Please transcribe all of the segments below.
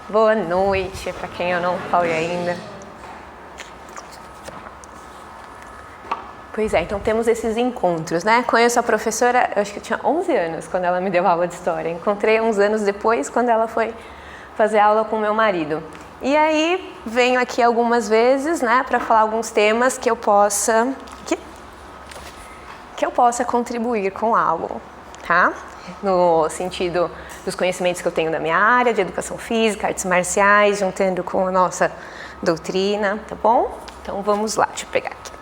Boa noite, para quem eu não falei ainda. Pois é, então temos esses encontros, né? Conheço a professora, eu acho que eu tinha 11 anos quando ela me deu aula de história. Encontrei uns anos depois, quando ela foi fazer aula com o meu marido. E aí, venho aqui algumas vezes, né, para falar alguns temas que eu possa contribuir com algo, tá? No sentido dos conhecimentos que eu tenho da minha área, de educação física, artes marciais, juntando com a nossa doutrina, tá bom? Então vamos lá, deixa eu pegar aqui.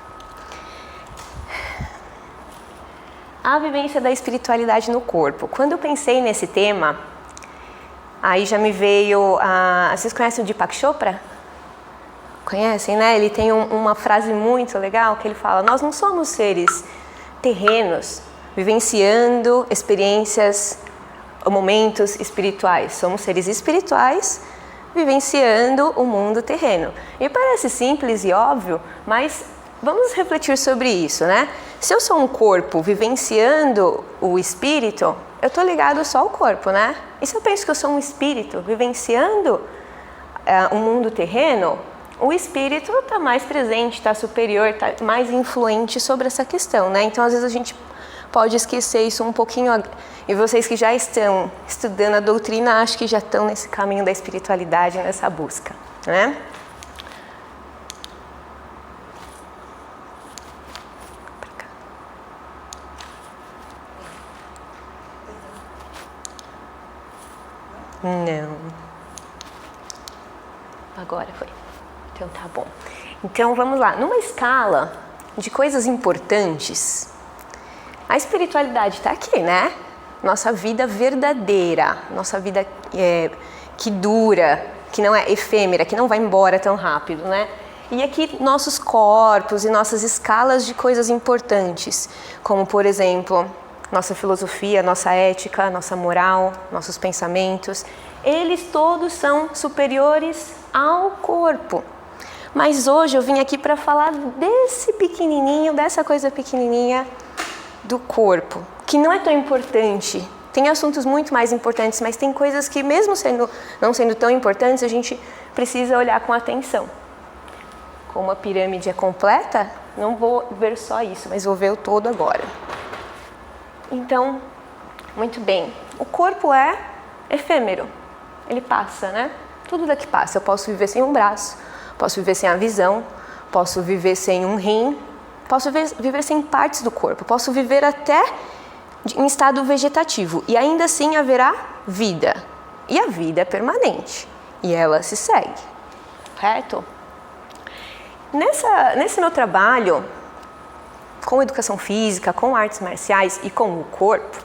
A vivência da espiritualidade no corpo. Quando eu pensei nesse tema, aí já me veio... vocês conhecem o Deepak Chopra? Conhecem, né? Ele tem uma frase muito legal que ele fala: nós não somos seres terrenos vivenciando experiências ou momentos espirituais. Somos seres espirituais vivenciando o mundo terreno. E parece simples e óbvio, mas vamos refletir sobre isso, né? Se eu sou um corpo vivenciando o espírito, eu estou ligado só ao corpo, né? E se eu penso que eu sou um espírito vivenciando o mundo terreno, o espírito está mais presente, está superior, está mais influente sobre essa questão, né? Então, às vezes a gente pode esquecer isso um pouquinho, e vocês que já estão estudando a doutrina, acho que já estão nesse caminho da espiritualidade, nessa busca, né? Não. Agora foi. Então tá bom. Então vamos lá. Numa escala de coisas importantes, a espiritualidade está aqui, né? Nossa vida verdadeira, nossa vida que dura, que não é efêmera, que não vai embora tão rápido, né? E aqui nossos corpos e nossas escalas de coisas importantes, como por exemplo, nossa filosofia, nossa ética, nossa moral, nossos pensamentos, eles todos são superiores ao corpo. Mas hoje eu vim aqui para falar desse pequenininho, dessa coisa pequenininha do corpo, que não é tão importante. Tem assuntos muito mais importantes, mas tem coisas que mesmo não sendo tão importantes, a gente precisa olhar com atenção. Como a pirâmide é completa, não vou ver só isso, mas vou ver o todo agora. Então, muito bem, o corpo é efêmero, ele passa, né? Tudo daqui passa. Eu posso viver sem um braço, posso viver sem a visão, posso viver sem um rim, posso viver sem partes do corpo, posso viver até em estado vegetativo e ainda assim haverá vida. E a vida é permanente e ela se segue, correto? Nesse meu trabalho com educação física, com artes marciais e com o corpo,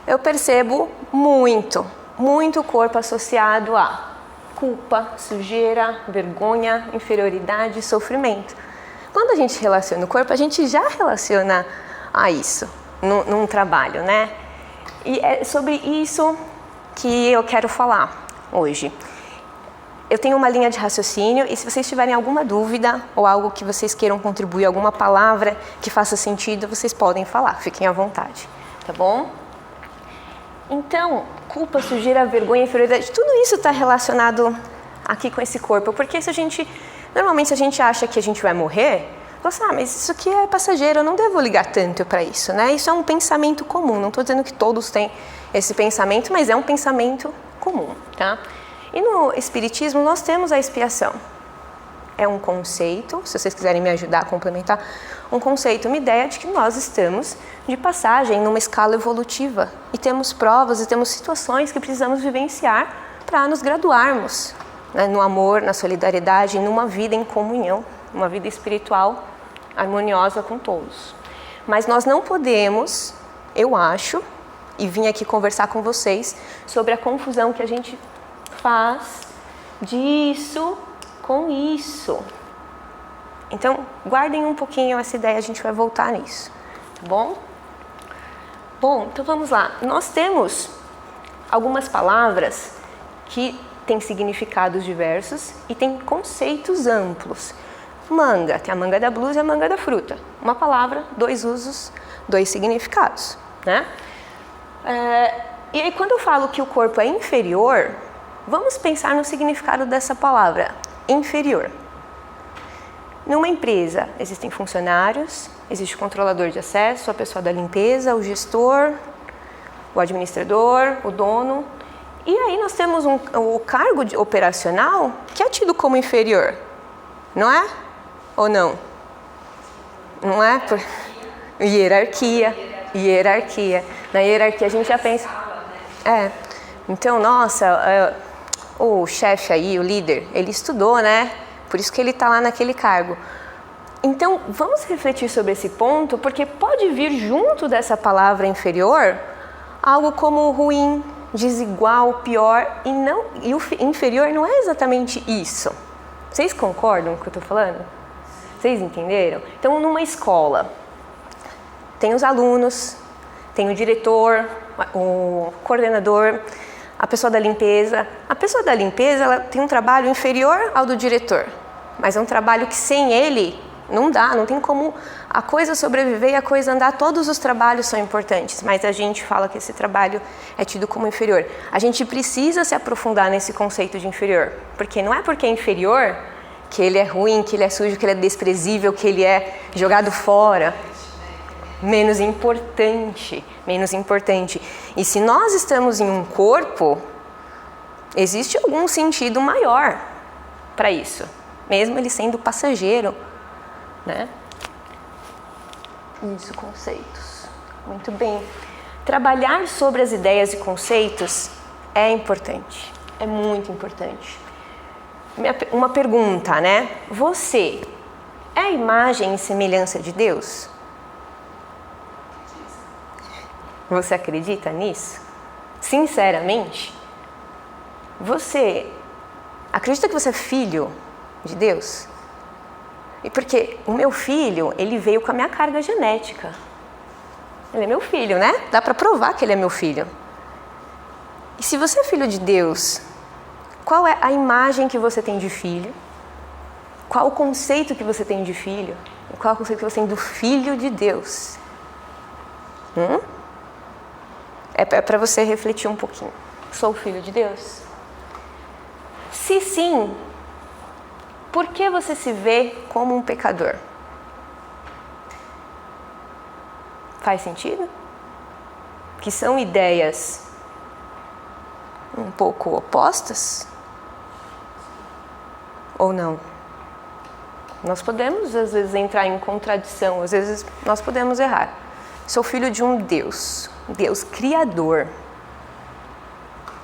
eu percebo muito corpo associado a culpa, sujeira, vergonha, inferioridade e sofrimento. Quando a gente relaciona o corpo, a gente já relaciona a isso num trabalho, né? E é sobre isso que eu quero falar hoje. Eu tenho uma linha de raciocínio e se vocês tiverem alguma dúvida ou algo que vocês queiram contribuir, alguma palavra que faça sentido, vocês podem falar, fiquem à vontade, tá bom? Então, culpa, sujeira, vergonha, inferioridade, tudo isso está relacionado aqui com esse corpo, porque normalmente se a gente acha que a gente vai morrer, você mas isso aqui é passageiro, eu não devo ligar tanto para isso, né? Isso é um pensamento comum, não estou dizendo que todos têm esse pensamento, mas é um pensamento comum, tá? E no Espiritismo nós temos a expiação. É um conceito, se vocês quiserem me ajudar a complementar, um conceito, uma ideia de que nós estamos de passagem numa escala evolutiva e temos provas e temos situações que precisamos vivenciar para nos graduarmos, né, no amor, na solidariedade, numa vida em comunhão, uma vida espiritual harmoniosa com todos. Mas nós não podemos, eu acho, e vim aqui conversar com vocês sobre a confusão que a gente faz disso com isso. Então, guardem um pouquinho essa ideia, a gente vai voltar nisso, tá bom? Bom, então vamos lá. Nós temos algumas palavras que têm significados diversos e têm conceitos amplos. Manga, tem a manga da blusa e a manga da fruta. Uma palavra, dois usos, dois significados, né? E aí quando eu falo que o corpo é inferior, vamos pensar no significado dessa palavra, inferior. Numa empresa existem funcionários, existe o controlador de acesso, a pessoa da limpeza, o gestor, o administrador, o dono. E aí nós temos o cargo operacional que é tido como inferior, não é? Ou não? Não é? Hierarquia. Na hierarquia a gente já pensa... Então, nossa, o chefe aí, o líder, ele estudou, né? Por isso que ele está lá naquele cargo. Então, vamos refletir sobre esse ponto, porque pode vir junto dessa palavra inferior algo como ruim, desigual, pior, e o inferior não é exatamente isso. Vocês concordam com o que eu estou falando? Vocês entenderam? Então, numa escola, tem os alunos, tem o diretor, o coordenador, a pessoa da limpeza. A pessoa da limpeza, ela tem um trabalho inferior ao do diretor, mas é um trabalho que sem ele não dá, não tem como a coisa sobreviver e a coisa andar. Todos os trabalhos são importantes, mas a gente fala que esse trabalho é tido como inferior. A gente precisa se aprofundar nesse conceito de inferior, porque não é porque é inferior que ele é ruim, que ele é sujo, que ele é desprezível, que ele é jogado fora. Menos importante. E se nós estamos em um corpo, existe algum sentido maior para isso, mesmo ele sendo passageiro, né? Isso, conceitos. Muito bem. Trabalhar sobre as ideias e conceitos é importante, é muito importante. Uma pergunta, né? Você é a imagem e semelhança de Deus? Você acredita nisso? Sinceramente? Você acredita que você é filho de Deus? E porque o meu filho, ele veio com a minha carga genética. Ele é meu filho, né? Dá para provar que ele é meu filho. E se você é filho de Deus, qual é a imagem que você tem de filho? Qual o conceito que você tem de filho? Qual o conceito que você tem do filho de Deus? É para você refletir um pouquinho. Sou filho de Deus? Se sim, por que você se vê como um pecador? Faz sentido? Que são ideias um pouco opostas? Ou não? Nós podemos, às vezes, entrar em contradição, às vezes nós podemos errar. Sou filho de um Deus criador.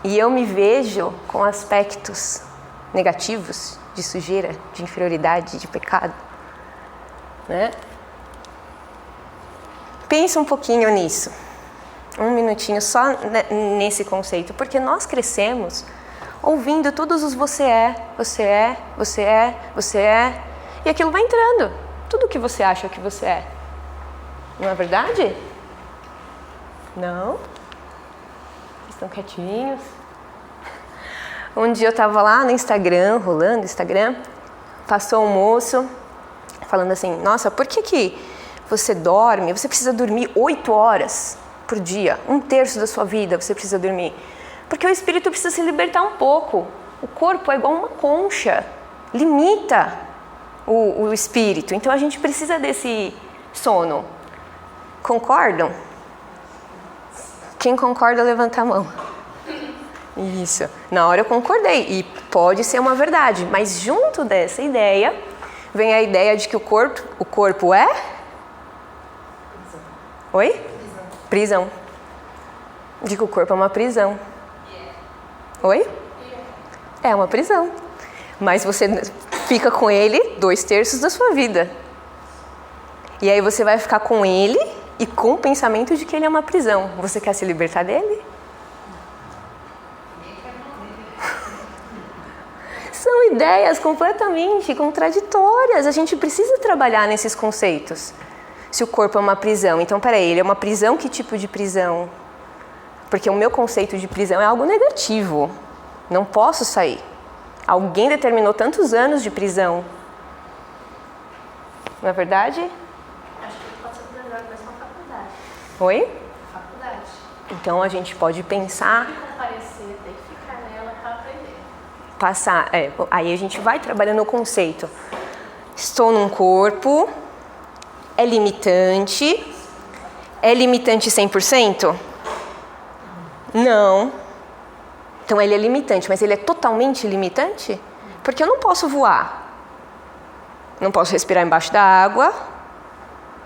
E eu me vejo com aspectos negativos, de sujeira, de inferioridade, de pecado, né? Pensa um pouquinho nisso, um minutinho só nesse conceito, porque nós crescemos ouvindo todos os você é, e aquilo vai entrando, tudo que você acha que você é. Não é verdade? Não? Estão quietinhos? Um dia eu estava lá no Instagram, rolando o Instagram, passou um moço falando assim, nossa, por que você dorme? Você precisa dormir 8 horas por dia, 1/3 da sua vida você precisa dormir. Porque o espírito precisa se libertar um pouco. O corpo é igual uma concha, limita o espírito. Então a gente precisa desse sono. Concordam? Quem concorda, levanta a mão. Isso. Na hora eu concordei. E pode ser uma verdade. Mas junto dessa ideia, vem a ideia de que o corpo é... Oi? Prisão. De que o corpo é uma prisão. Oi? É uma prisão. Mas você fica com ele 2/3 da sua vida. E aí você vai ficar com ele e com o pensamento de que ele é uma prisão. Você quer se libertar dele? São ideias completamente contraditórias. A gente precisa trabalhar nesses conceitos. Se o corpo é uma prisão, então peraí, ele é uma prisão? Que tipo de prisão? Porque o meu conceito de prisão é algo negativo. Não posso sair. Alguém determinou tantos anos de prisão. Não é verdade? Acho que ele pode ser preso na mesma faculdade. Oi? Faculdade. Então a gente pode pensar... Tem que comparecer, tem que ficar nela para aprender. Passar, aí a gente vai trabalhando o conceito. Estou num corpo, é limitante 100%? Não. Então ele é limitante, mas ele é totalmente limitante? Porque eu não posso voar, não posso respirar embaixo da água,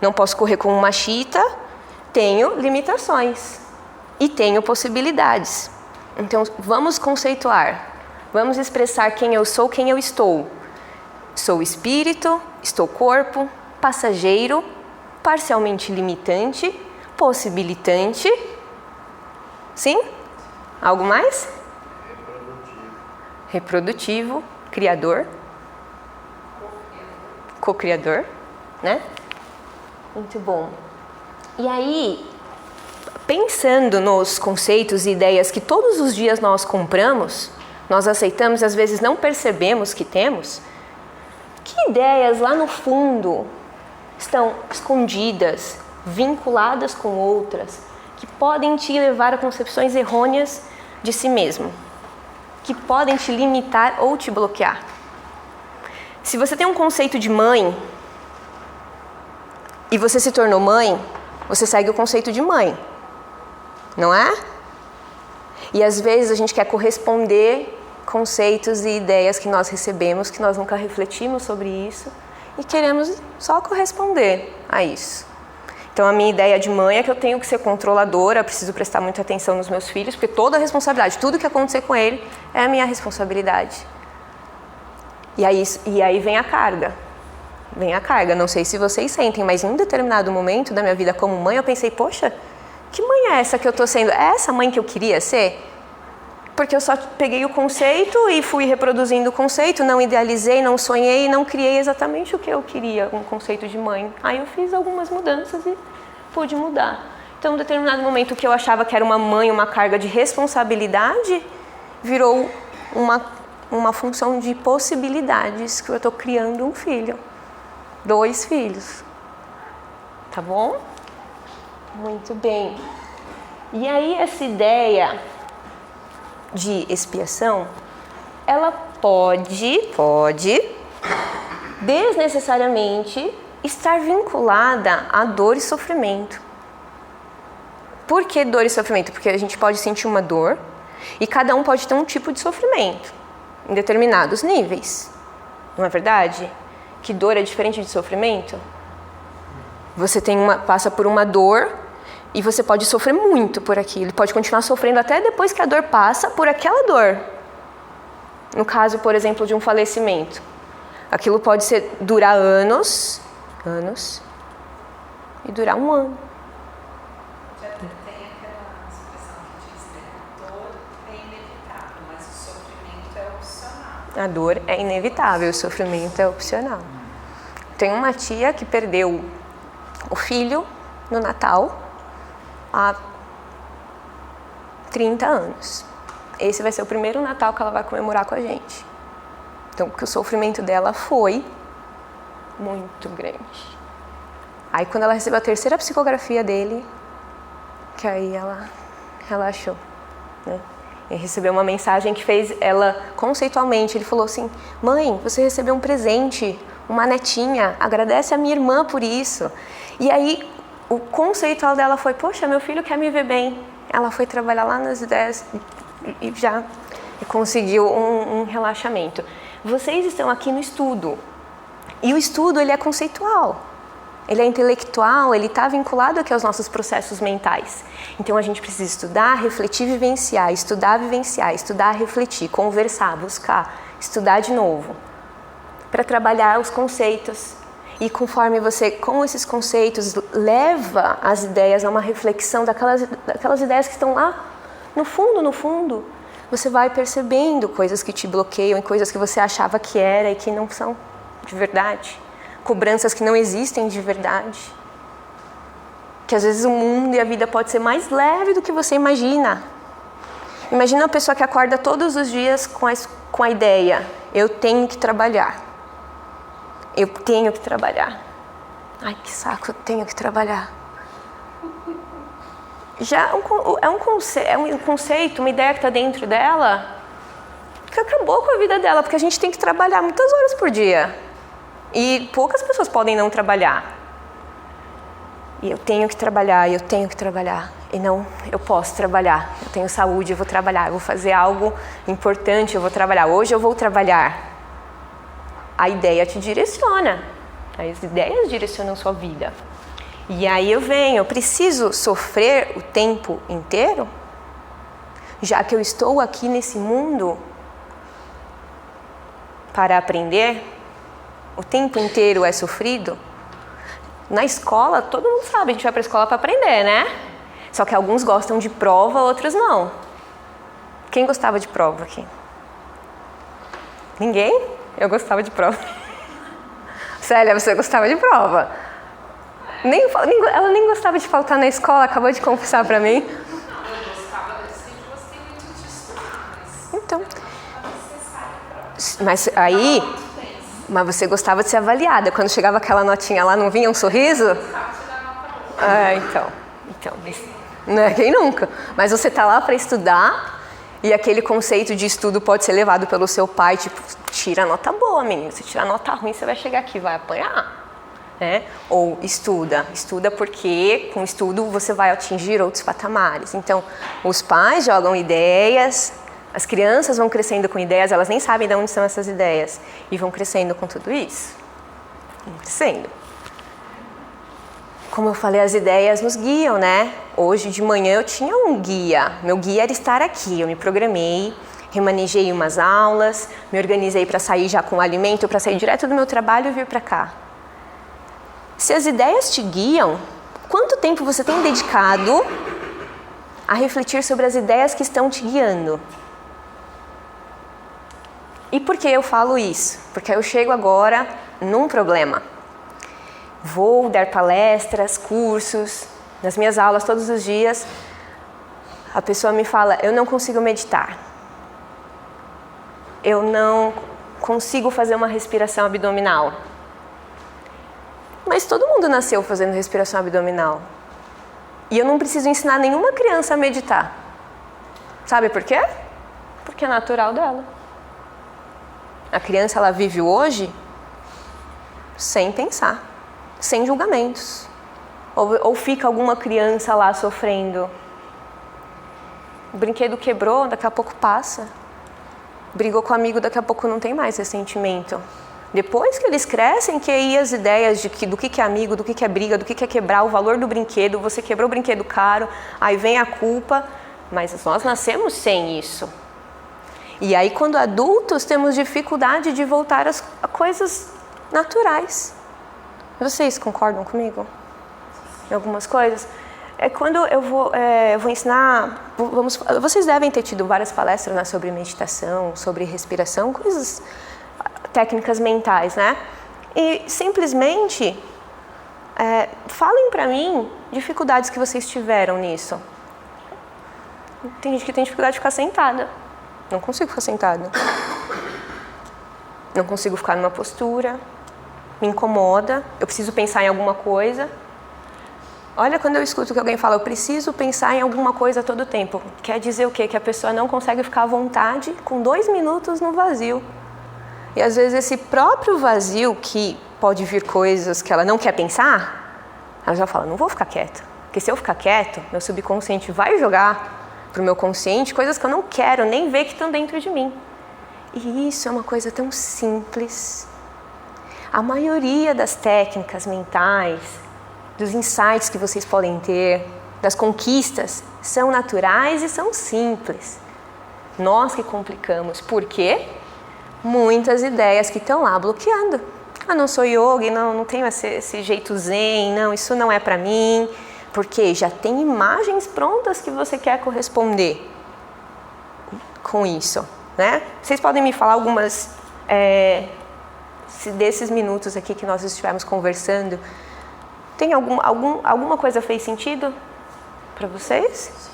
não posso correr como uma chita, tenho limitações e tenho possibilidades. Então vamos conceituar, vamos expressar quem eu sou, quem eu estou. Sou espírito, estou corpo, passageiro, parcialmente limitante, possibilitante. Sim? Algo mais? Reprodutivo, criador. Co-criador, né? Muito bom. E aí, pensando nos conceitos e ideias que todos os dias nós compramos, nós aceitamos e às vezes não percebemos que temos, que ideias lá no fundo estão escondidas, vinculadas com outras, que podem te levar a concepções errôneas de si mesmo, que podem te limitar ou te bloquear. Se você tem um conceito de mãe e você se tornou mãe, você segue o conceito de mãe, não é? E às vezes a gente quer corresponder conceitos e ideias que nós recebemos, que nós nunca refletimos sobre isso e queremos só corresponder a isso. Então a minha ideia de mãe é que eu tenho que ser controladora, preciso prestar muita atenção nos meus filhos, porque toda a responsabilidade, tudo que acontecer com ele é a minha responsabilidade. E aí vem a carga. Vem a carga. Não sei se vocês sentem, mas em um determinado momento da minha vida como mãe, eu pensei, poxa, que mãe é essa que eu tô sendo? É essa mãe que eu queria ser? Porque eu só peguei o conceito e fui reproduzindo o conceito, não idealizei, não sonhei, não criei exatamente o que eu queria, um conceito de mãe. Aí eu fiz algumas mudanças e pude mudar. Então, em um determinado momento, o que eu achava que era uma mãe, uma carga de responsabilidade, virou uma função de possibilidades, que eu estou criando um filho, 2 filhos. Tá bom? Muito bem. E aí essa ideia de expiação, ela pode desnecessariamente estar vinculada a dor e sofrimento. Por que dor e sofrimento? Porque a gente pode sentir uma dor e cada um pode ter um tipo de sofrimento em determinados níveis. Não é verdade? Que dor é diferente de sofrimento? Você passa por uma dor e você pode sofrer muito por aquilo, pode continuar sofrendo até depois que a dor passa por aquela dor. No caso, por exemplo, de um falecimento. Aquilo pode durar anos e durar 1 ano. Já tem aquela expressão que diz, né? A dor é inevitável, mas o sofrimento é opcional. A dor é inevitável, o sofrimento é opcional. Tem uma tia que perdeu o filho no Natal há 30 anos. Esse vai ser o primeiro Natal que ela vai comemorar com a gente. Então, porque o sofrimento dela foi muito grande. Aí, quando ela recebeu a 3ª psicografia dele, que aí ela relaxou, né? E recebeu uma mensagem que fez ela, conceitualmente, ele falou assim, mãe, você recebeu um presente, uma netinha, agradece a minha irmã por isso. E aí, o conceitual dela foi, poxa, meu filho quer me ver bem. Ela foi trabalhar lá nas ideias e já conseguiu um relaxamento. Vocês estão aqui no estudo. E o estudo, ele é conceitual. Ele é intelectual, ele está vinculado aqui aos nossos processos mentais. Então, a gente precisa estudar, refletir, vivenciar, estudar, refletir, conversar, buscar, estudar de novo. Para trabalhar os conceitos. E conforme você, com esses conceitos, leva as ideias a uma reflexão daquelas ideias que estão lá no fundo, você vai percebendo coisas que te bloqueiam e coisas que você achava que era e que não são de verdade. Cobranças que não existem de verdade. Que às vezes o mundo e a vida pode ser mais leve do que você imagina. Imagina uma pessoa que acorda todos os dias com a ideia, eu tenho que trabalhar. Eu tenho que trabalhar. Ai, que saco, eu tenho que trabalhar. já é um conceito, uma ideia que está dentro dela, que acabou com a vida dela, porque a gente tem que trabalhar muitas horas por dia. E poucas pessoas podem não trabalhar. E eu tenho que trabalhar, E não, eu posso trabalhar. Eu tenho saúde, eu vou trabalhar. Eu vou fazer algo importante, eu vou trabalhar. Hoje eu vou trabalhar. A ideia te direciona. As ideias direcionam sua vida. E aí eu preciso sofrer o tempo inteiro? Já que eu estou aqui nesse mundo para aprender, o tempo inteiro é sofrido? Na escola, todo mundo sabe, a gente vai para a escola para aprender, né? Só que alguns gostam de prova, outros não. Quem gostava de prova aqui? Ninguém? Eu gostava de prova. Célia, você gostava de prova? Ela nem gostava de faltar na escola, acabou de confessar para mim. Eu sempre gostei muito de estudar, mas Então, necessário mas você gostava de ser avaliada. Quando chegava aquela notinha lá, não vinha um sorriso? Então, né? Quem nunca? Mas você tá lá para estudar e aquele conceito de estudo pode ser levado pelo seu pai, tipo, tira nota boa, menino. Se tirar nota ruim, você vai chegar aqui e vai apanhar. Né? Ou estuda porque com estudo você vai atingir outros patamares. Então, os pais jogam ideias, as crianças vão crescendo com ideias, elas nem sabem de onde são essas ideias e vão crescendo com tudo isso. Vão crescendo. Como eu falei, as ideias nos guiam, né? Hoje de manhã eu tinha um guia. Meu guia era estar aqui. Eu me programei, remanejei umas aulas, me organizei para sair já com o alimento, para sair direto do meu trabalho e vir para cá. Se as ideias te guiam, quanto tempo você tem dedicado a refletir sobre as ideias que estão te guiando? E por que eu falo isso? Porque eu chego agora num problema. Vou dar palestras, cursos, nas minhas aulas todos os dias, a pessoa me fala, eu não consigo meditar. Eu não consigo fazer uma respiração abdominal. Mas todo mundo nasceu fazendo respiração abdominal. E eu não preciso ensinar nenhuma criança a meditar. Sabe por quê? Porque é natural dela. A criança, ela vive hoje sem pensar, sem julgamentos. Ou fica alguma criança lá sofrendo. O brinquedo quebrou, daqui a pouco passa. Brigou com o amigo, daqui a pouco não tem mais ressentimento. Depois que eles crescem, que aí as ideias do que é amigo, do que é briga, do que é quebrar, o valor do brinquedo, você quebrou o brinquedo caro, aí vem a culpa, mas nós nascemos sem isso. E aí quando adultos temos dificuldade de voltar a coisas naturais. Vocês concordam comigo? Em algumas coisas? Quando eu vou ensinar, vocês devem ter tido várias palestras, né, sobre meditação, sobre respiração, coisas, técnicas mentais, né? E simplesmente falem para mim dificuldades que vocês tiveram nisso. Tem gente que tem dificuldade de ficar sentada. Não consigo ficar sentada. Não consigo ficar numa postura. Me incomoda. Eu preciso pensar em alguma coisa. Olha, quando eu escuto que alguém fala, eu preciso pensar em alguma coisa todo tempo. Quer dizer o quê? Que a pessoa não consegue ficar à vontade com 2 minutos no vazio. E às vezes esse próprio vazio, que pode vir coisas que ela não quer pensar, ela já fala, não vou ficar quieta. Porque se eu ficar quieto, meu subconsciente vai jogar para o meu consciente coisas que eu não quero nem ver que estão dentro de mim. E isso é uma coisa tão simples. A maioria das técnicas mentais, dos insights que vocês podem ter, das conquistas, são naturais e são simples. Nós que complicamos. Por quê? Muitas ideias que estão lá bloqueando. Não sou yogi, não tenho esse jeito zen, não, isso não é para mim. Porque já tem imagens prontas que você quer corresponder com isso, né? Vocês podem me falar algumas, desses minutos aqui que nós estivemos conversando, tem alguma coisa fez sentido para vocês?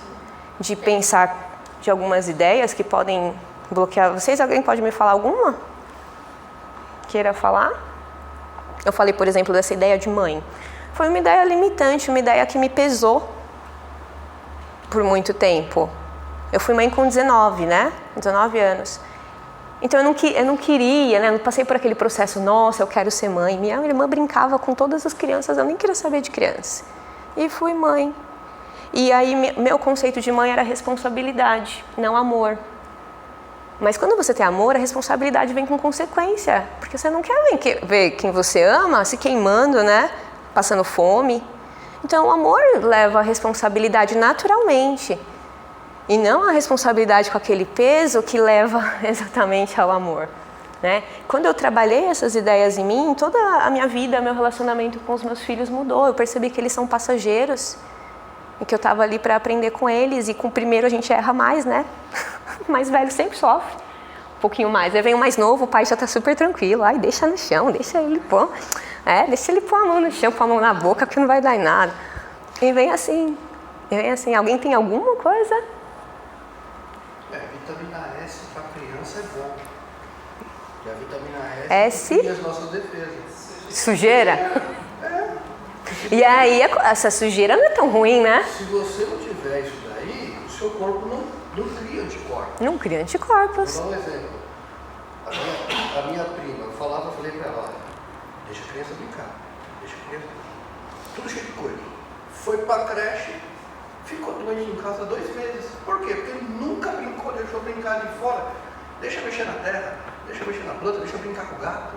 De pensar de algumas ideias que podem bloquear vocês? Alguém pode me falar alguma? Queira falar? Eu falei, por exemplo, dessa ideia de mãe. Foi uma ideia limitante, uma ideia que me pesou. por muito tempo. Eu fui mãe com 19, né? 19 anos. Então eu não queria, né? Eu não passei por aquele processo, nossa, eu quero ser mãe. Minha irmã brincava com todas as crianças, eu nem queria saber de criança. E fui mãe. E aí meu conceito de mãe era responsabilidade, não amor. Mas quando você tem amor, a responsabilidade vem com consequência. Porque você não quer ver quem você ama se queimando, né? Passando fome. Então o amor leva a responsabilidade naturalmente. E não a responsabilidade com aquele peso que leva exatamente ao amor, né? Quando eu trabalhei essas ideias em mim, toda a minha vida, meu relacionamento com os meus filhos mudou. Eu percebi que eles são passageiros e que eu estava ali para aprender com eles. E com o primeiro a gente erra mais, né? O mais velho sempre sofre um pouquinho mais. Aí vem o mais novo, o pai já está super tranquilo. Ai, deixa no chão, deixa ele pôr. Deixa ele pôr a mão no chão, pôr a mão na boca, porque não vai dar em nada. E vem assim. Alguém tem alguma coisa? Vitamina S para criança é bom. E a vitamina S cria as nossas defesas. Sujeira? E aí essa sujeira não é tão ruim, né? Se você não tiver isso daí, o seu corpo não cria anticorpos. Não cria anticorpos. Vou dar um exemplo. A minha prima, eu falei para ela, olha, deixa a criança brincar. Deixa a criança brincar. Tudo cheio de coisa. Foi para a creche. Ficou doente em casa 2 meses. Por quê? Porque ele nunca brincou, deixou brincar ali fora. Deixa mexer na terra, deixa mexer na planta, deixa brincar com o gato.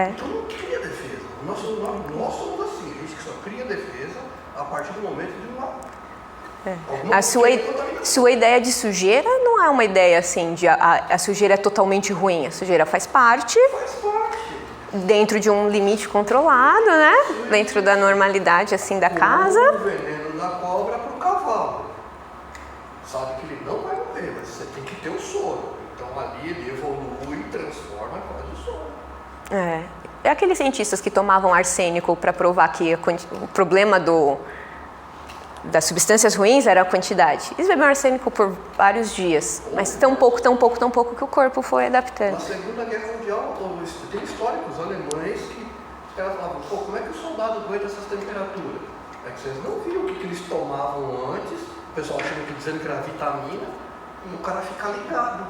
Então não cria defesa. Nós somos assim, a gente só cria defesa a partir do momento de uma... A sua ideia de sujeira não é uma ideia assim, de a sujeira é totalmente ruim. A sujeira faz parte. Faz parte. Dentro de um limite controlado, né? Sim. Dentro da normalidade assim da casa. O veneno da cobra para o cavalo. Sabe que ele não vai morrer, mas você tem que ter o soro. Então ali ele evolui, transforma e faz o soro. É aqueles cientistas que tomavam arsênico para provar que o problema das substâncias ruins era a quantidade. Eles beberam arsênico por vários dias, mas tão pouco que o corpo foi adaptando. Na Segunda Guerra Mundial, tem históricos alemães que elas falavam, como é que o soldado aguenta essas temperaturas? É que vocês não viram o que eles tomavam antes, o pessoal achando que dizendo que era vitamina, e o cara fica ligado,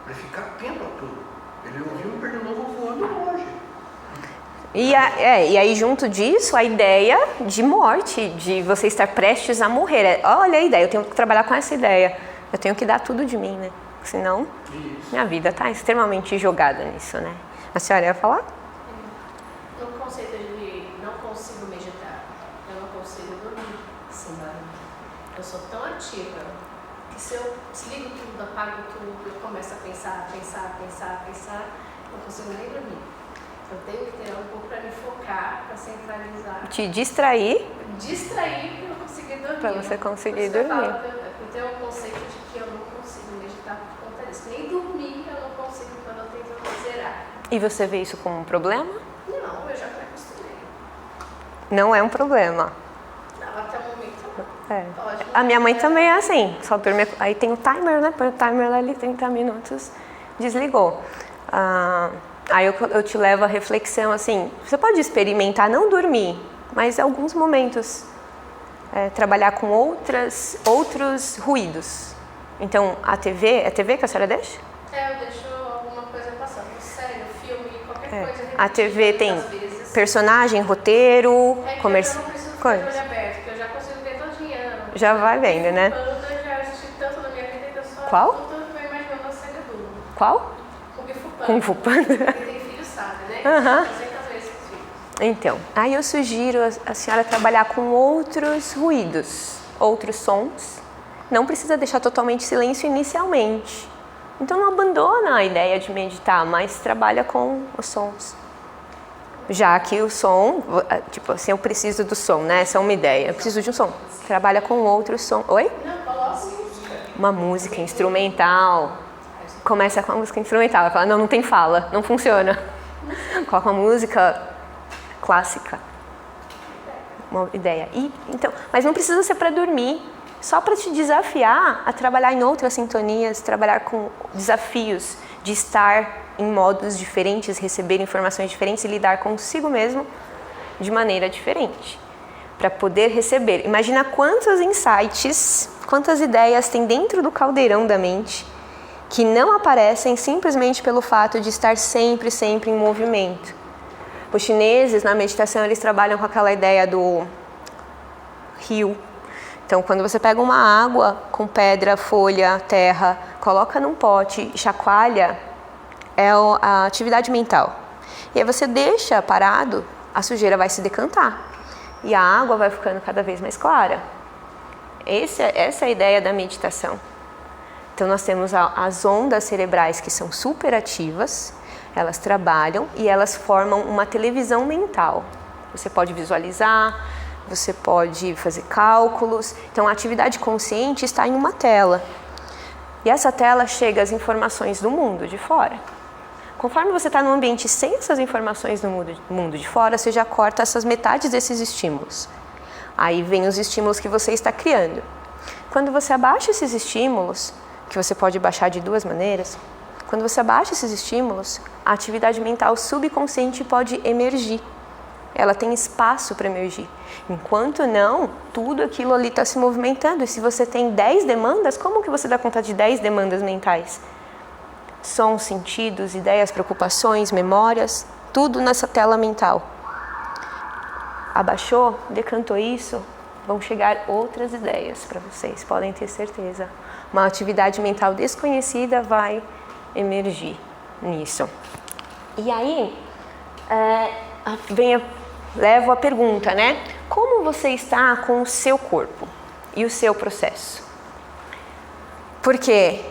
ele fica atento a tudo. Ele ouviu um pernilongo voando longe. E aí junto disso a ideia de morte, de você estar prestes a morrer. Olha a ideia, eu tenho que trabalhar com essa ideia. Eu tenho que dar tudo de mim, né? Senão minha vida está extremamente jogada nisso, né? A senhora ia falar? No conceito de não consigo meditar, eu não consigo dormir sem barulho. Eu sou tão ativa que se eu desligo tudo, apago tudo, eu começo a pensar, não consigo nem dormir. Eu tenho que ter algo para me focar, para centralizar. Te distrair. Distrair para eu conseguir dormir. Para você conseguir dormir. Eu tenho um conceito de que eu não consigo meditar por conta disso. Nem dormir eu não consigo quando eu tento zerar. E você vê isso como um problema? Não, eu já me acostumei. Não é um problema. Não, até o momento não. A minha mãe também é assim. Só dorme, aí tem o timer, né? Põe o timer lá ali, 30 minutos, desligou. Aí eu te levo à reflexão, assim, você pode experimentar não dormir, mas em alguns momentos trabalhar com outros ruídos. Então, a TV, é a TV que a senhora deixa? Eu deixo alguma coisa passando, série, filme, qualquer coisa. A TV tem personagem, roteiro, comercial. Eu não preciso ficar de olho aberto, porque eu já consigo ver todinha. Já vai vendo, né? Eu já assisti tanto na minha vida que eu só... Qual? Tanto que eu imagino a série do... Qual? Kung Fu Panda. Quem tem filho sabe, né? Uhum. 200 vezes filho. Então, aí eu sugiro a senhora trabalhar com outros ruídos, outros sons. Não precisa deixar totalmente silêncio inicialmente. Então não abandona a ideia de meditar, mas trabalha com os sons. Já que o som, tipo assim, eu preciso do som, né? Essa é uma ideia. Eu preciso de um som. Trabalha com outros sons. Oi? Não, coloca uma música instrumental. Começa com a música instrumental. Ela fala, não tem fala, não funciona. Coloca uma música clássica. Uma ideia. Então, mas não precisa ser para dormir. Só para te desafiar a trabalhar em outras sintonias, trabalhar com desafios de estar em modos diferentes, receber informações diferentes e lidar consigo mesmo de maneira diferente. para poder receber. Imagina quantos insights, quantas ideias tem dentro do caldeirão da mente que não aparecem simplesmente pelo fato de estar sempre em movimento. Os chineses, na meditação, eles trabalham com aquela ideia do rio. Então, quando você pega uma água com pedra, folha, terra, coloca num pote e chacoalha, é a atividade mental. E aí você deixa parado, a sujeira vai se decantar e a água vai ficando cada vez mais clara. Essa é a ideia da meditação. Então, nós temos as ondas cerebrais que são super ativas, elas trabalham e elas formam uma televisão mental. Você pode visualizar, você pode fazer cálculos. Então, a atividade consciente está em uma tela. E essa tela chega as informações do mundo de fora. Conforme você está num ambiente sem essas informações do mundo de fora, você já corta essas metades desses estímulos. Aí vem os estímulos que você está criando. Quando você abaixa esses estímulos, que você pode baixar de duas maneiras, quando você abaixa esses estímulos, a atividade mental subconsciente pode emergir. Ela tem espaço para emergir. Enquanto não, tudo aquilo ali está se movimentando. E se você tem 10 demandas, como que você dá conta de 10 demandas mentais? Sons, sentidos, ideias, preocupações, memórias, tudo nessa tela mental. Abaixou, decantou isso, vão chegar outras ideias para vocês, podem ter certeza. Uma atividade mental desconhecida vai emergir nisso. E aí, levo a pergunta, né? Como você está com o seu corpo e o seu processo? Porque,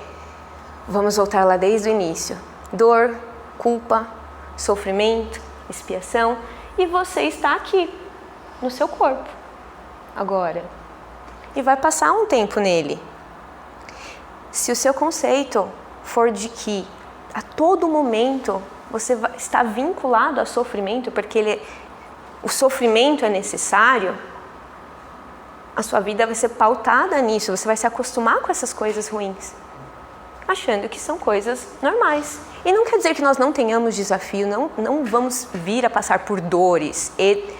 vamos voltar lá desde o início, dor, culpa, sofrimento, expiação, e você está aqui, no seu corpo, agora. E vai passar um tempo nele. Se o seu conceito for de que a todo momento você está vinculado ao sofrimento, porque o sofrimento é necessário, a sua vida vai ser pautada nisso, você vai se acostumar com essas coisas ruins, achando que são coisas normais. E não quer dizer que nós não tenhamos desafio, não vamos vir a passar por dores e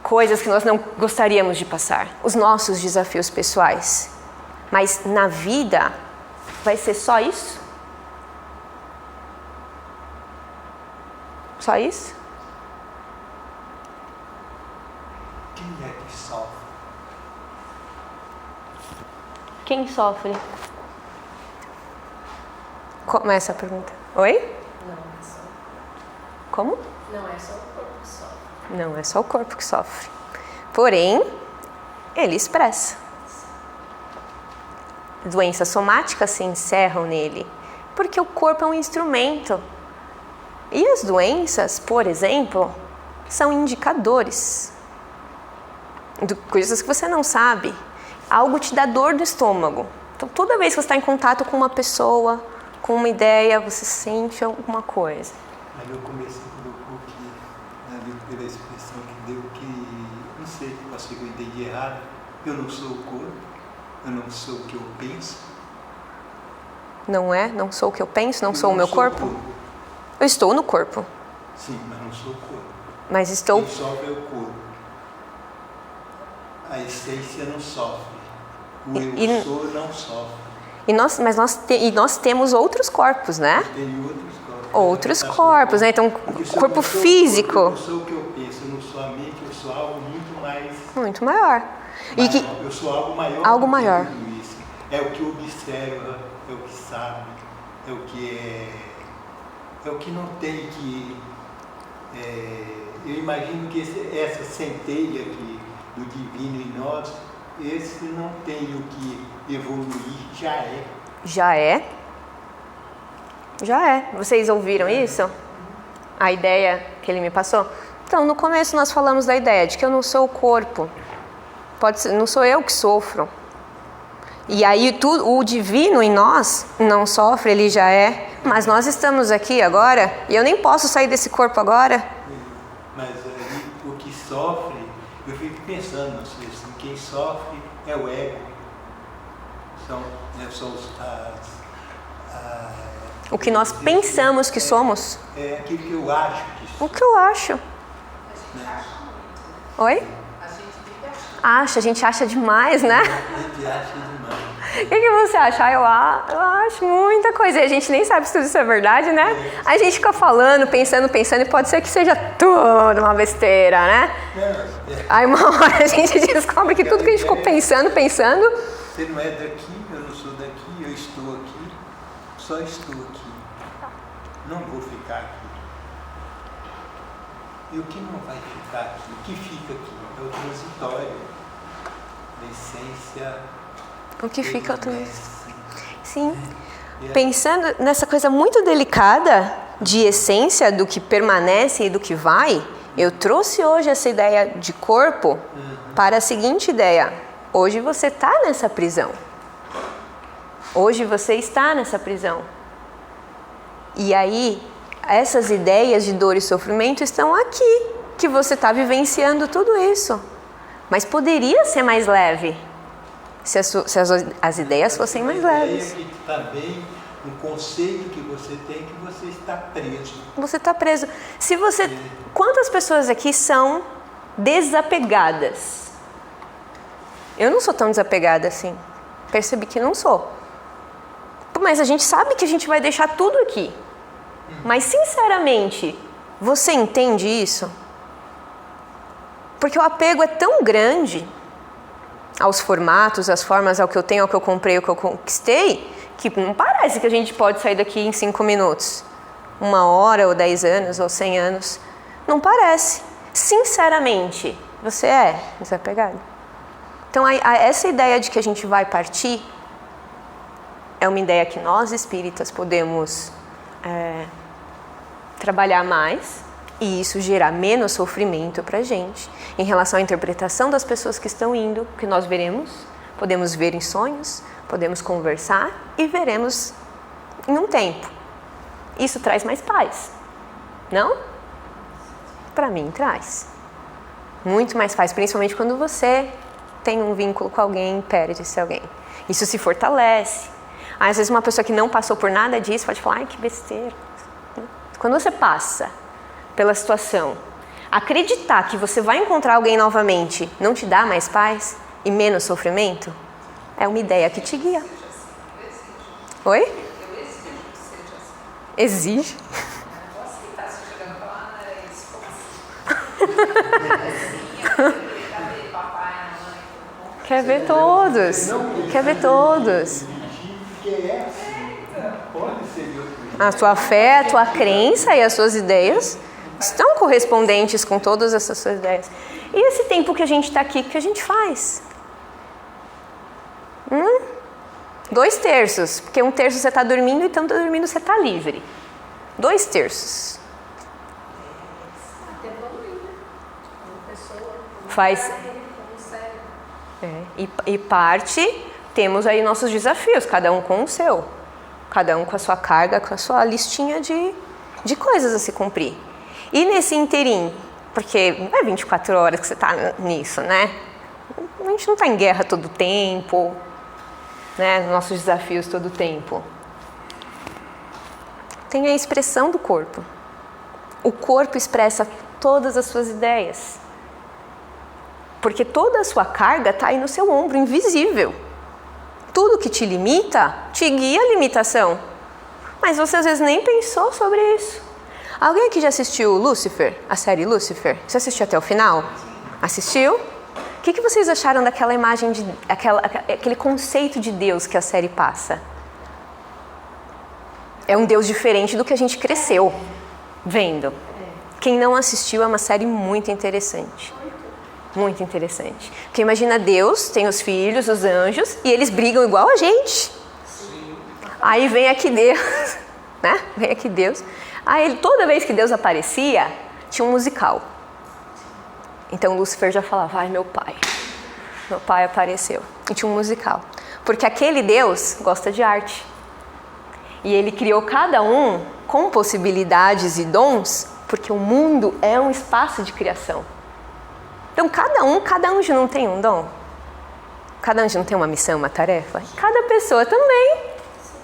coisas que nós não gostaríamos de passar, os nossos desafios pessoais. Mas na vida, vai ser só isso? Só isso? Quem é que sofre? Quem sofre? Começa a pergunta. Oi? Não é só. Como? Não é só o corpo que sofre. Não é só o corpo que sofre. Porém, ele expressa. Doenças somáticas se encerram nele, porque o corpo é um instrumento. E as doenças, por exemplo, são indicadores de coisas que você não sabe. Algo te dá dor no estômago. Então, toda vez que você está em contato com uma pessoa, com uma ideia, você sente alguma coisa. Aí eu comecei colocou que, pela expressão que deu, que não sei, pode ser que eu entendi errado. Eu não sou o corpo, eu não sou o que eu penso. Não é? Não sou o que eu penso, não sou o meu corpo? Eu estou no corpo. Sim, mas não sou o corpo. Mas estou... Quem sofre é o corpo. A essência não sofre. O eu sou não sofre. Mas nós temos outros corpos, né? Tem outros corpos. Outros corpos, né? Então, corpo físico. Eu não sou o que eu penso, eu não sou a mente, eu sou algo muito mais... Muito maior. E que... Eu sou algo maior. Algo maior. Tudo isso. É o que observa, é o que sabe, é o que é o que não tem que... eu imagino que essa centelha aqui do divino em nós, esse não tem o que evoluir, já é. Já é? Já é. Vocês ouviram isso? A ideia que ele me passou? Então, no começo nós falamos da ideia de que eu não sou o corpo. Pode ser, não sou eu que sofro. E aí o divino em nós não sofre, ele já é. Mas nós estamos aqui agora e eu nem posso sair desse corpo agora. Mas aí, o que sofre, eu fico pensando, assim, quem sofre é o ego. São o que nós pensamos que somos. É aquilo que eu acho que sou. O que eu acho. Né? Oi? A gente A gente acha demais, né? A gente acha demais. O que você acha? Eu acho muita coisa. E a gente nem sabe se tudo isso é verdade, né? A gente fica falando, pensando, e pode ser que seja tudo uma besteira, né? Aí uma hora a gente descobre que tudo que a gente ficou pensando. Você não é daqui, eu não sou daqui, eu estou aqui, só estou aqui. Não vou ficar aqui. E o que não vai ficar aqui? O que fica aqui? É o transitório, a essência. O que fica Sim. Pensando nessa coisa muito delicada de essência do que permanece e do que vai, eu trouxe hoje essa ideia de corpo para a seguinte ideia. Hoje você está nessa prisão. Hoje você está nessa prisão. E aí, essas ideias de dor e sofrimento estão aqui, que você está vivenciando tudo isso. Mas poderia ser mais leve. Se as ideias fossem mais leves. A ideia que também, um conceito que você tem que você está preso. Você está preso. Quantas pessoas aqui são desapegadas? Eu não sou tão desapegada assim. Percebi que não sou. Mas a gente sabe que a gente vai deixar tudo aqui. Mas, sinceramente, você entende isso? Porque o apego é tão grande aos formatos, às formas, ao que eu tenho, ao que eu comprei, ao que eu conquistei, que não parece que a gente pode sair daqui em 5 minutos. 1 hora, ou 10 anos, ou 100 anos. Não parece. Sinceramente, você é desapegado. Então, essa ideia de que a gente vai partir é uma ideia que nós espíritas podemos trabalhar mais, e isso gerar menos sofrimento para a gente em relação à interpretação das pessoas que estão indo, que nós veremos, podemos ver em sonhos, podemos conversar e veremos em um tempo. Isso traz mais paz, não? Para mim traz muito mais paz, principalmente quando você tem um vínculo com alguém, perde esse alguém. Isso se fortalece. Às vezes uma pessoa que não passou por nada disso pode falar, ai, que besteira. Quando você passa pela situação, acreditar que você vai encontrar alguém novamente não te dá mais paz e menos sofrimento? É uma ideia que te guia. Oi? Eu exijo que seja assim. Exige? Você está se jogando para lá, não era isso? Como assim? Cadê papai, mamãe? Quer ver todos. Quer ver todos. Porque é assim. Pode ser de outro jeito. A tua fé, a tua crença e as suas ideias estão correspondentes com todas essas suas ideias. E esse tempo que a gente está aqui, o que a gente faz? 2/3, porque 1/3 você está dormindo e tanto dormindo você está livre. 2/3. Até evoluir, né? Uma pessoa Faz. E parte, temos aí nossos desafios, cada um com o seu. Cada um com a sua carga, com a sua listinha de coisas a se cumprir. E nesse interim, porque não é 24 horas que você está nisso, né? A gente não está em guerra todo o tempo, né? Nossos desafios todo o tempo. Tem a expressão do corpo. O corpo expressa todas as suas ideias. Porque toda a sua carga está aí no seu ombro, invisível. Tudo que te limita, te guia a limitação. Mas você às vezes nem pensou sobre isso. Alguém aqui já assistiu Lúcifer, a série Lúcifer? Você assistiu até o final? Assistiu? O que vocês acharam daquela imagem, aquele conceito de Deus que a série passa? É um Deus diferente do que a gente cresceu vendo. Quem não assistiu, é uma série muito interessante. Muito interessante. Porque imagina Deus, tem os filhos, os anjos, e eles brigam igual a gente. Sim. Aí vem aqui Deus, né? Vem aqui Deus. Aí toda vez que Deus aparecia, tinha um musical. Então Lúcifer já falava, ai meu pai apareceu. E tinha um musical. Porque aquele Deus gosta de arte. E ele criou cada um com possibilidades e dons, porque o mundo é um espaço de criação. Então, cada anjo não tem um dom? Cada anjo não tem uma missão, uma tarefa? Cada pessoa também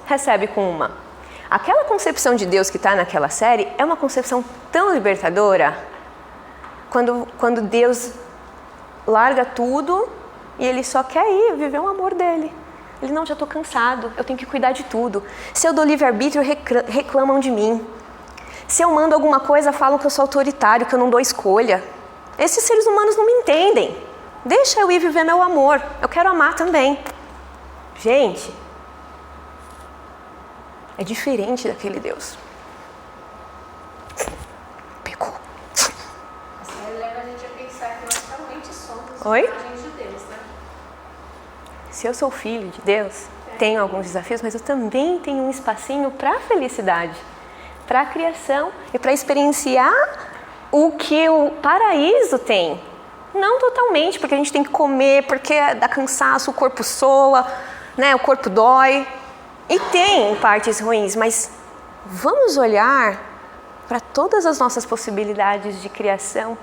recebe com uma. Aquela concepção de Deus que está naquela série é uma concepção tão libertadora. Quando Deus larga tudo e ele só quer ir viver o amor dele. Ele, não, já estou cansado, eu tenho que cuidar de tudo. Se eu dou livre-arbítrio, reclamam de mim. Se eu mando alguma coisa, falam que eu sou autoritário, que eu não dou escolha. Esses seres humanos não me entendem. Deixa eu ir viver meu amor, eu quero amar também. Gente, é diferente daquele Deus. Pegou. Isso aí leva a gente a pensar que nós realmente somos Oi? imagens de Deus, né? Se eu sou filho de Deus, tenho alguns desafios, mas eu também tenho um espacinho para a felicidade, para a criação e para experienciar o que o paraíso tem. Não totalmente, porque a gente tem que comer, porque dá cansaço, o corpo soa, né? O corpo dói. E tem partes ruins, mas vamos olhar para todas as nossas possibilidades de criação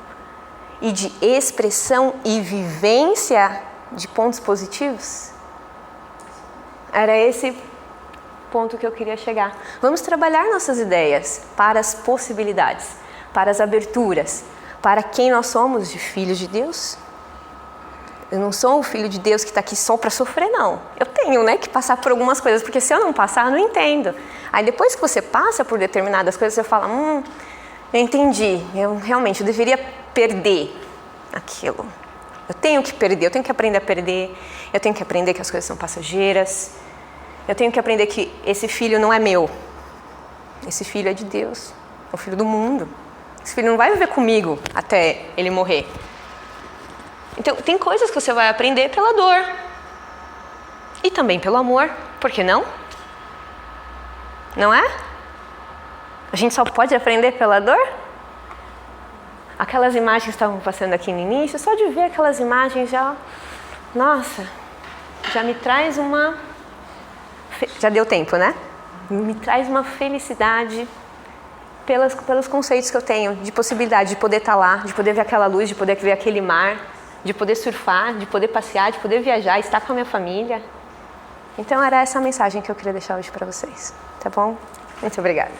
e de expressão e vivência de pontos positivos? Era esse ponto que eu queria chegar. Vamos trabalhar nossas ideias para as possibilidades, para as aberturas, para quem nós somos de filhos de Deus. Eu não sou um filho de Deus que está aqui só para sofrer, não. Eu tenho, né, que passar por algumas coisas, porque se eu não passar, eu não entendo. Aí depois que você passa por determinadas coisas, você fala, eu entendi, eu deveria perder aquilo. Eu tenho que perder, eu tenho que aprender a perder, eu tenho que aprender que as coisas são passageiras, eu tenho que aprender que esse filho não é meu, esse filho é de Deus, é o filho do mundo. Esse filho não vai viver comigo até ele morrer. Então, tem coisas que você vai aprender pela dor. E também pelo amor. Por que não? Não é? A gente só pode aprender pela dor? Aquelas imagens que estavam passando aqui no início, só de ver aquelas imagens já... Nossa, já me traz uma... Já deu tempo, né? Me traz uma felicidade pelos conceitos que eu tenho de possibilidade de poder estar lá, de poder ver aquela luz, de poder ver aquele mar, de poder surfar, de poder passear, de poder viajar, estar com a minha família. Então era essa a mensagem que eu queria deixar hoje para vocês, tá bom? Muito obrigada.